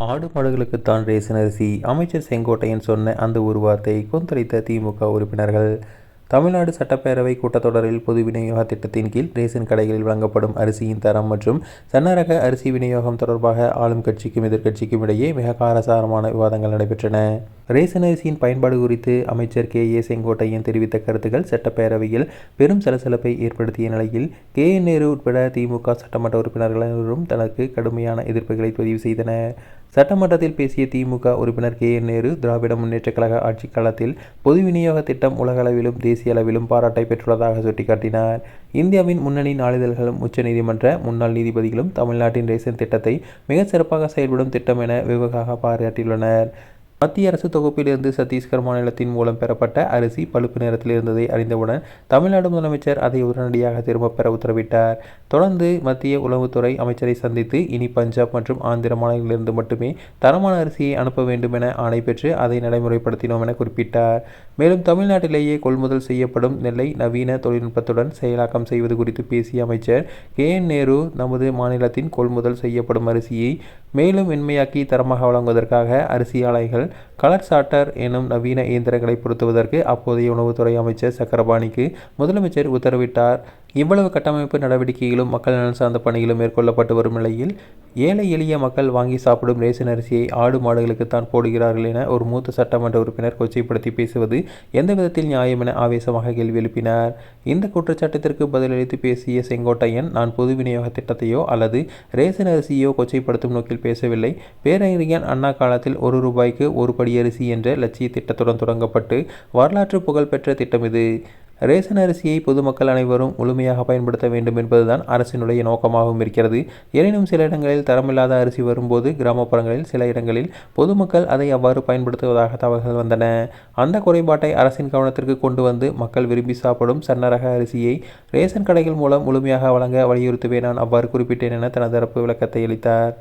ஆடு மாடுகளுக்குத்தான் ரேஷன் அரிசி அமைச்சர் செங்கோட்டையன் சொன்ன அந்த ஒரு வார்த்தை கொந்தளித்த திமுக உறுப்பினர்கள். தமிழ்நாடு சட்டப்பேரவை கூட்டத்தொடரில் பொது விநியோக திட்டத்தின் கீழ் ரேஷன் கடைகளில் வழங்கப்படும் அரிசியின் தரம் மற்றும் சன்னரக அரிசி விநியோகம் தொடர்பாக ஆளும் கட்சிக்கும் எதிர்க்கட்சிக்கும் இடையே மிக காரசாரமான விவாதங்கள் நடைபெற்றன. ரேஷன் அரிசியின் பயன்பாடு குறித்து அமைச்சர் கே. செங்கோட்டையன் தெரிவித்த கருத்துக்கள் சட்டப்பேரவையில் பெரும் சலசலப்பை ஏற்படுத்திய நிலையில் நேரு உட்பட திமுக சட்டமன்ற உறுப்பினர்கள் அனைவரும் தனக்கு கடுமையான எதிர்ப்புகளை பதிவு செய்தனர். சட்டமன்றத்தில் பேசிய திமுக உறுப்பினர் நேரு, திராவிட முன்னேற்றக் கழக ஆட்சிக் காலத்தில் பொது விநியோக திட்டம் உலக அளவிலும் தேசிய அளவிலும் பாராட்டை பெற்றுள்ளதாக சுட்டிக்காட்டினார். இந்தியாவின் முன்னணி நாளிதழ்களும் உச்சநீதிமன்ற முன்னாள் நீதிபதிகளும் தமிழ்நாட்டின் ரேஷன் திட்டத்தை மிகச் சிறப்பாக செயல்படும் திட்டம் என வெகுவாக பாராட்டியுள்ளனர். மத்திய அரசு தொகுப்பிலிருந்து சத்தீஸ்கர் மாநிலத்தின் மூலம் பெறப்பட்ட அரிசி பழுப்பு நிறத்தில் இருந்ததை அறிந்தவுடன் தமிழ்நாடு முதலமைச்சர் அதை உடனடியாக திரும்பப் பெற உத்தரவிட்டார். தொடர்ந்து மத்திய உளவுத்துறை அமைச்சரை சந்தித்து இனி பஞ்சாப் மற்றும் ஆந்திர மாநிலங்களிலிருந்து மட்டுமே தரமான அரிசியை அனுப்ப வேண்டும் என ஆணை பெற்று அதை நடைமுறைப்படுத்தினோம் என குறிப்பிட்டார். மேலும் தமிழ்நாட்டிலேயே கொள்முதல் செய்யப்படும் நெல்லை நவீன தொழில்நுட்பத்துடன் செயலாக்கம் செய்வது குறித்து பேசிய அமைச்சர் நேரு, நமது மாநிலத்தின் கொள்முதல் செய்யப்படும் அரிசியை மேலும் மென்மையாக்கி தரமாக வழங்குவதற்காக அரிசி ஆலைகள் கலர் சார்ட்டர் எனும் நவீன இயந்திரங்களை பொருத்துவதற்கு அப்போதைய உணவுத்துறை அமைச்சர் சக்கரபாணிக்கு முதலமைச்சர் உத்தரவிட்டார். இவ்வளவு கட்டமைப்பு நடவடிக்கைகளும் மக்கள் நலன் சார்ந்த பணிகளும் மேற்கொள்ளப்பட்டு வரும் நிலையில் ஏழை எளிய மக்கள் வாங்கி சாப்பிடும் ரேஷன் அரிசியை ஆடு மாடுகளுக்குத்தான் போடுகிறார்கள் என ஒரு மூத்த சட்டமன்ற உறுப்பினர் கொச்சைப்படுத்தி பேசுவது எந்த விதத்தில் நியாயம் என ஆவேசமாக கேள்வி எழுப்பினார். இந்த குற்றச்சாட்டிற்கு பதிலளித்து பேசிய செங்கோட்டையன், நான் பொது விநியோக திட்டத்தையோ அல்லது ரேஷன் அரிசியோ கொச்சைப்படுத்தும் நோக்கில் பேசவில்லை. பேரறிஞர் அண்ணா காலத்தில் ₹1 ஒரு படி அரிசி என்ற லட்சிய திட்டத்துடன் தொடங்கப்பட்டு வரலாற்று புகழ் பெற்ற திட்டம் இது. ரேஷன் அரிசியை பொதுமக்கள் அனைவரும் முழுமையாக பயன்படுத்த வேண்டும் என்பதுதான் அரசினுடைய நோக்கமாகவும் இருக்கிறது. எனினும் சில இடங்களில் தரமில்லாத அரிசி வரும்போது கிராமப்புறங்களில் சில இடங்களில் பொதுமக்கள் அதை அவ்வாறு பயன்படுத்துவதாக தகவல்கள் வந்தன. அந்த குறைபாட்டை அரசின் கவனத்திற்கு கொண்டு வந்து மக்கள் விரும்பி சாப்பிடும் சன்னரக அரிசியை ரேஷன் கடைகள் மூலம் முழுமையாக வழங்க வலியுறுத்துவே நான் அவ்வாறு குறிப்பிட்டேன் என தனது தரப்பு விளக்கத்தை அளித்தார்.